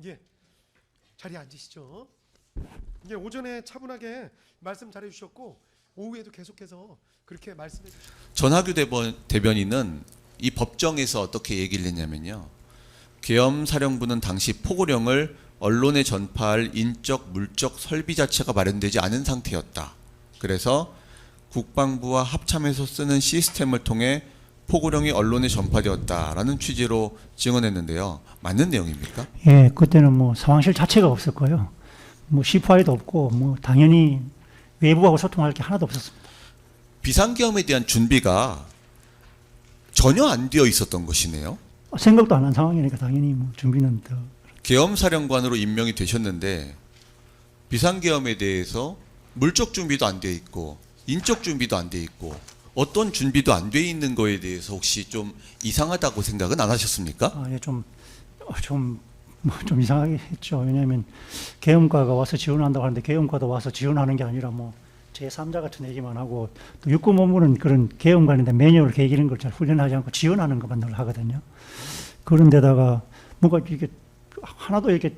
예, 자리에 앉으시죠. 예, 오전에 차분하게 말씀 잘해 주셨고 오후에도 계속해서 그렇게 말씀해 주셨습니다. 전하규 대변인은 이 법정에서 어떻게 얘기를 했냐면요. 계엄사령부는 당시 포고령을 언론에 전파할 인적, 물적 설비 자체가 마련되지 않은 상태였다. 그래서 국방부와 합참해서 쓰는 시스템을 통해 포고령이 언론에 전파되었다라는 취지로 증언했는데요. 맞는 내용입니까? 예, 그때는 뭐 상황실 자체가 없었고요. 뭐 시파에도 없고 뭐 당연히 외부하고 소통할 게 하나도 없었습니다. 비상계엄에 대한 준비가 전혀 안 되어 있었던 것이네요. 생각도 안 한 상황이니까 당연히 뭐 준비는 더. 계엄사령관으로 임명이 되셨는데 비상계엄에 대해서 물적 준비도 안 돼 있고 인적 준비도 안 돼 있고 어떤 준비도 안 돼 있는 거에 대해서 혹시 좀 이상하다고 생각은 안 하셨습니까? 아, 예, 좀 이상하게 했죠. 왜냐하면 계엄과가 와서 지원한다고 하는데 계엄과도 와서 지원하는 게 아니라 뭐 제3자 같은 얘기만 하고 또 육군본부는 그런 계엄 관련된 매뉴얼 계획이런 걸 잘 훈련하지 않고 지원하는 것만 늘 하거든요. 그런데다가 뭔가 이게 하나도 이렇게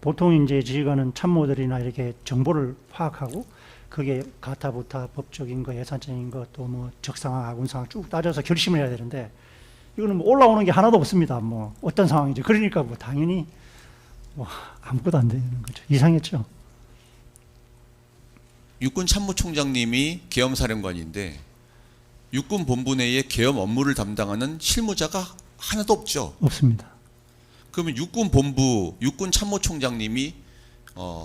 보통 이제 지휘관은 참모들이나 이렇게 정보를 파악하고 그게 가타부타 법적인 거, 예산적인 거, 또 뭐 적상황, 아군 상황 쭉 따져서 결심을 해야 되는데 이거는 뭐 올라오는 게 하나도 없습니다. 뭐 어떤 상황이죠. 그러니까 뭐 당연히 뭐 아무것도 안 되는 거죠. 이상했죠. 육군 참모총장님이 계엄사령관인데 육군 본부 내에 계엄 업무를 담당하는 실무자가 하나도 없죠. 없습니다. 그러면 육군 본부, 육군 참모총장님이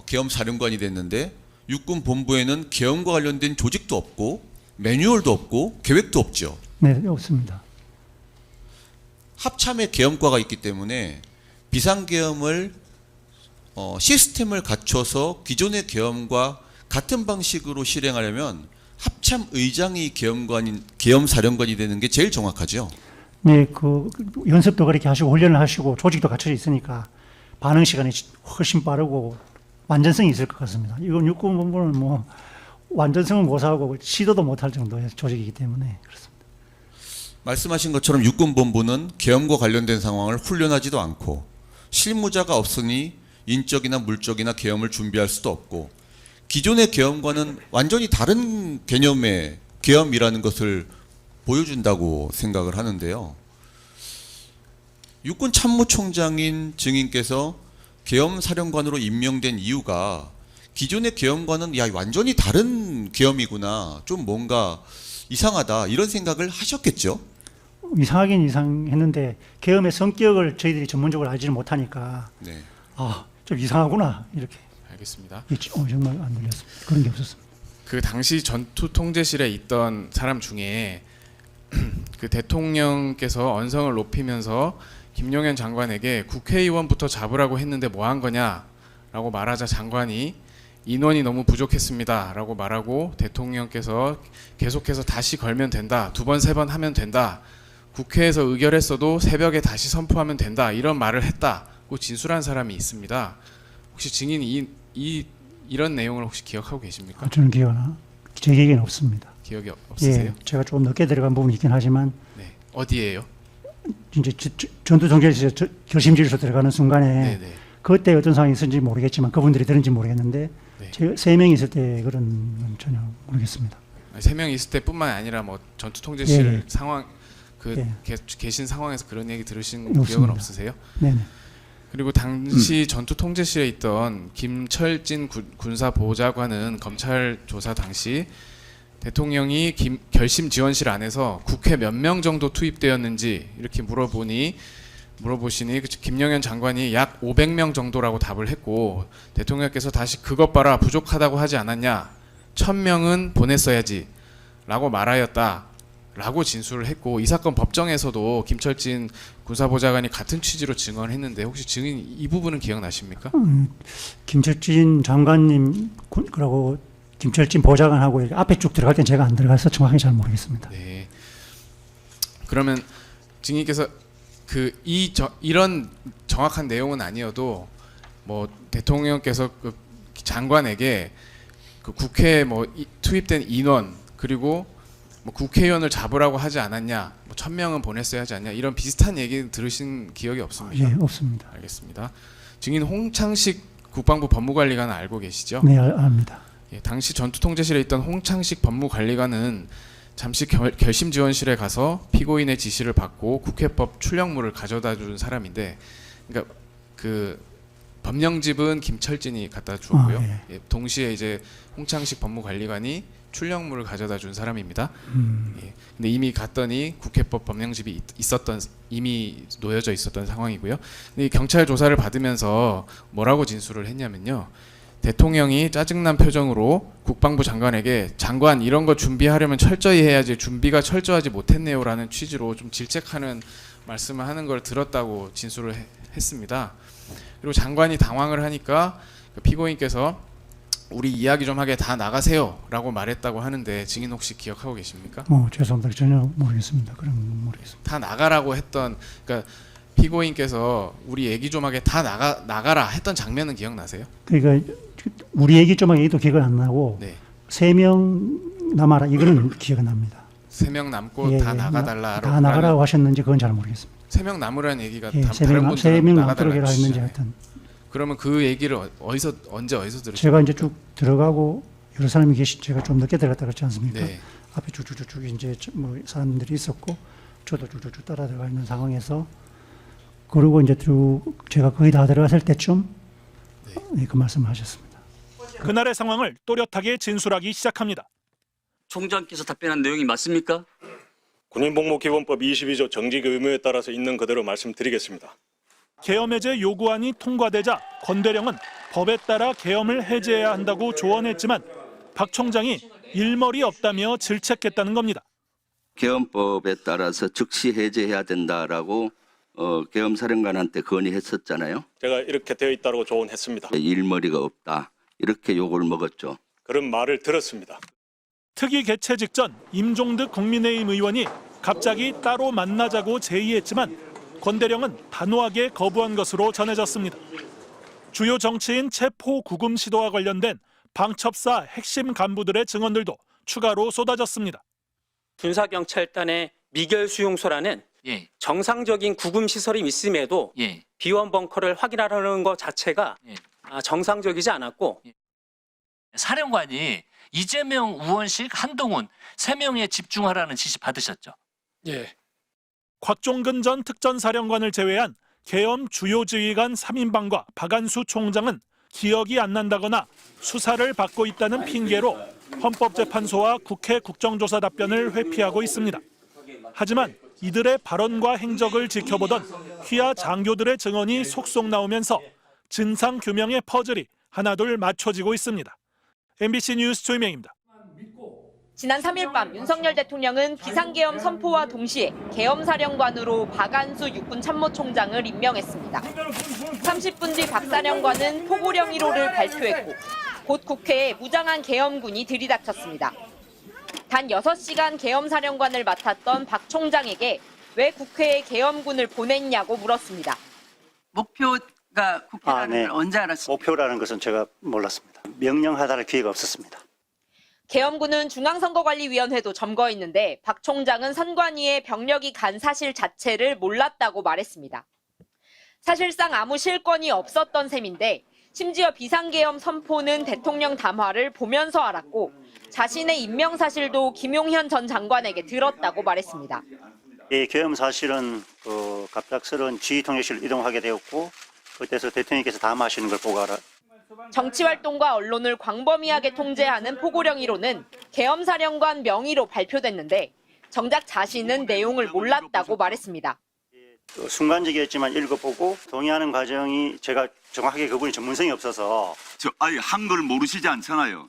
계엄사령관이 됐는데 육군 본부에는 계엄과 관련된 조직도 없고 매뉴얼도 없고 계획도 없죠. 네, 없습니다. 합참에 계엄과가 있기 때문에 비상계엄을 시스템을 갖춰서 기존의 계엄과 같은 방식으로 실행하려면 합참 의장이 계엄사령관이 되는 게 제일 정확하죠. 네, 그 연습도 그렇게 하시고 훈련을 하시고 조직도 갖춰져 있으니까 반응 시간이 훨씬 빠르고 완전성이 있을 것 같습니다. 이건 육군본부는 뭐 완전성은 못하고 시도도 못할 정도의 조직이기 때문에 그렇습니다. 말씀하신 것처럼 육군본부는 계엄과 관련된 상황을 훈련하지도 않고 실무자가 없으니 인적이나 물적이나 계엄을 준비할 수도 없고 기존의 계엄과는 완전히 다른 개념의 계엄이라는 것을 보여준다고 생각을 하는데요. 육군 참모총장인 증인께서 계엄사령관으로 임명된 이유가 기존의 계엄과는 야 완전히 다른 계엄이구나, 좀 뭔가 이상하다 이런 생각을 하셨겠죠? 이상하긴 이상했는데 계엄의 성격을 저희들이 전문적으로 알지는 못하니까 네. 아, 좀 이상하구나 이렇게 알겠습니다. 정말 안 들렸습니다. 그런 게 없었습니다. 그 당시 전투 통제실에 있던 사람 중에 그 대통령께서 언성을 높이면서 김용현 장관에게 국회의원부터 잡으라고 했는데 뭐 한 거냐라고 말하자 장관이 인원이 너무 부족했습니다라고 말하고 대통령께서 계속해서 다시 걸면 된다. 2번, 3번 하면 된다. 국회에서 의결했어도 새벽에 다시 선포하면 된다. 이런 말을 했다고 진술한 사람이 있습니다. 혹시 증인이 이런 내용을 혹시 기억하고 계십니까? 저는 제 기억에는 없습니다. 기억이 없으세요? 예, 제가 조금 늦게 들어간 부분이 있긴 하지만 네. 어디예요? 이제 전투 통제실에 결심지에서 들어가는 순간에 네네. 그때 어떤 상황이 있었는지 모르겠지만 그분들이 들은지 모르겠는데 네. 제가 3명이 있을 때 그런 건 전혀 모르겠습니다. 3명 있을 때뿐만 아니라 뭐 전투 통제실 예. 상황 그 예. 계신 상황에서 그런 얘기 들으신 없습니다. 기억은 없으세요? 네네. 그리고 당시 전투 통제실에 있던 김철진 군사보좌관은 검찰 조사 당시 대통령이 결심 지원실 안에서 국회 몇 명 정도 투입되었는지 이렇게 물어보시니 김영현 장관이 약 500명 정도라고 답을 했고 대통령께서 다시 그것 봐라 부족하다고 하지 않았냐 1000명은 보냈어야지 라고 말하였다 라고 진술을 했고 이 사건 법정에서도 김철진 군사보좌관이 같은 취지로 증언했는데 혹시 증인 이 부분은 기억나십니까? 김철진 장관님 그러고 김철진 보좌관하고 이렇게 앞에 쭉 들어갈 땐 제가 안 들어가서 정확하게 잘 모르겠습니다. 네. 그러면 증인께서 이런 정확한 내용은 아니어도 뭐 대통령께서 그 장관에게 그 국회에 뭐 투입된 인원 그리고 뭐 국회의원을 잡으라고 하지 않았냐, 뭐 1000명은 보냈어야 하지 않냐 이런 비슷한 얘기 들으신 기억이 없습니까? 예, 없습니다. 알겠습니다. 증인 홍창식 국방부 법무관리관은 알고 계시죠? 네, 압니다. 예, 당시 전투통제실에 있던 홍창식 법무관리관은 잠시 결심지원실에 가서 피고인의 지시를 받고 국회법 출력물을 가져다 준 사람인데, 그러니까 그 법령집은 김철진이 갖다 주었고요. 예, 동시에 이제 홍창식 법무관리관이 출력물을 가져다 준 사람입니다. 예, 근데 이미 갔더니 국회법 법령집이 이미 놓여져 있었던 상황이고요. 근데 이 경찰 조사를 받으면서 뭐라고 진술을 했냐면요. 대통령이 짜증난 표정으로 국방부 장관에게 장관 이런 거 준비하려면 철저히 해야지 준비가 철저하지 못했네요라는 취지로 좀 질책하는 말씀을 하는 걸 들었다고 진술을 했습니다. 그리고 장관이 당황을 하니까 피고인께서 우리 이야기 좀 하게 다 나가세요라고 말했다고 하는데 증인 혹시 기억하고 계십니까? 죄송합니다. 전혀 모르겠습니다. 그런 건 모르겠습니다. 다 나가라고 했던, 그러니까 피고인께서 우리 얘기 좀 하게 다 나가라 했던 장면은 기억나세요? 그러니까 우리 얘기 좀 얘기도 기억은 안 나고 네. 3명 남아라 이거는 기억은 납니다. 3명 남고 예, 다 나가달라고 다 나가라고 하셨는지 그건 잘 모르겠습니다. 3명 남으라는 얘기가 예, 다른 분들은 3명 남도록 나가달라고 했는지 하시잖아요. 하여튼 그러면 그 얘기를 언제 어디서 들으셨어요? 제가 이제 쭉 들어가고 여러 사람이 제가 좀 늦게 들어갔다 그랬지 않습니까? 네. 앞에 쭉쭉쭉 이제 뭐 사람들이 있었고 저도 쭉쭉쭉 따라 들어가 있는 상황에서 그리고 이제 쭉 제가 거의 다 들어갔을 때쯤 네, 그 말씀하셨습니다. 그날의 상황을 또렷하게 진술하기 시작합니다. 총장께서 답변한 내용이 맞습니까? 군인복무기본법 22조 정직 의무에 따라서 있는 그대로 말씀드리겠습니다. 계엄 해제 요구안이 통과되자 권대령은 법에 따라 계엄을 해제해야 한다고 조언했지만 박 총장이 일머리 없다며 질책했다는 겁니다. 계엄법에 따라서 즉시 해제해야 된다라고 계엄사령관한테 건의했었잖아요. 제가 이렇게 되어 있다고 조언했습니다. 일머리가 없다 이렇게 욕을 먹었죠. 그런 말을 들었습니다. 특위 개최 직전 임종득 국민의힘 의원이 갑자기 따로 만나자고 제의했지만 권대령은 단호하게 거부한 것으로 전해졌습니다. 주요 정치인 체포 구금 시도와 관련된 방첩사 핵심 간부들의 증언들도 추가로 쏟아졌습니다. 군사경찰단의 미결 수용소라는 예. 정상적인 구금 시설이 있음에도 예. 비원 벙커를 확인하려는 것 자체가 예. 정상적이지 않았고 사령관이 이재명, 우원식, 한동훈 3명에 집중하라는 지시 받으셨죠? 예. 곽종근 전 특전사령관을 제외한 계엄 주요 지휘관 3인방과 박안수 총장은 기억이 안 난다거나 수사를 받고 있다는 핑계로 헌법재판소와 국회 국정조사 답변을 회피하고 있습니다. 하지만 이들의 발언과 행적을 지켜보던 휘하 장교들의 증언이 속속 나오면서 진상규명의 퍼즐이 하나둘 맞춰지고 있습니다. MBC 뉴스 조이명입니다. 지난 3일 밤 윤석열 대통령은 비상계엄 선포와 동시에 계엄사령관으로 박안수 육군참모총장을 임명했습니다. 30분 뒤 박 사령관은 포고령 1호를 발표했고 곧 국회에 무장한 계엄군이 들이닥쳤습니다. 단 6시간 계엄사령관을 맡았던 박 총장에게 왜 국회에 계엄군을 보냈냐고 물었습니다. 목표가 국회라는 네. 걸 언제 알았습니까? 목표라는 것은 제가 몰랐습니다. 명령하달할 기회가 없었습니다. 계엄군은 중앙선거관리위원회도 점거했는데 박 총장은 선관위에 병력이 간 사실 자체를 몰랐다고 말했습니다. 사실상 아무 실권이 없었던 셈인데 심지어 비상계엄 선포는 대통령 담화를 보면서 알았고 자신의 임명 사실도 김용현 전 장관에게 들었다고 말했습니다. 이 계엄 사실은 갑작스러운 지휘통제실로 이동하게 되었고 그때서 대통령께서 담화하시는 걸 보고 정치활동과 언론을 광범위하게 통제하는 포고령 1호는 계엄사령관 명의로 발표됐는데 정작 자신은 내용을 몰랐다고 말했습니다. 순간적이었지만 읽어보고 동의하는 과정이 제가 정확하게 그분이 전문성이 없어서 아예 한글 모르시지 않잖아요.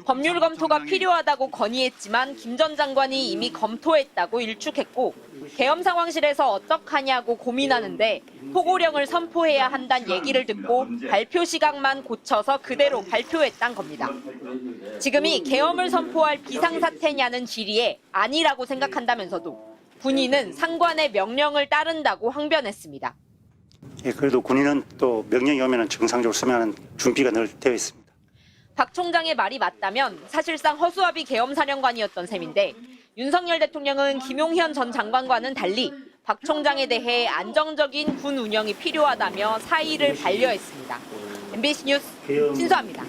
법률 검토가 필요하다고 건의했지만 김 전 장관이 이미 검토했다고 일축했고 계엄 상황실에서 어떡하냐고 고민하는데 포고령을 선포해야 한다는 얘기를 듣고 발표 시각만 고쳐서 그대로 발표했단 겁니다. 지금이 계엄을 선포할 비상사태냐는 질의에 아니라고 생각한다면서도 군인은 상관의 명령을 따른다고 항변했습니다. 예, 그래도 군인은 또 명령이 오면 정상적으로 수행하는 준비가 늘 되어 있습니다. 박 총장의 말이 맞다면 사실상 허수아비 계엄사령관이었던 셈인데 윤석열 대통령은 김용현 전 장관과는 달리 박 총장에 대해 안정적인 군 운영이 필요하다며 사의를 반려했습니다. MBC 뉴스 신수아입니다.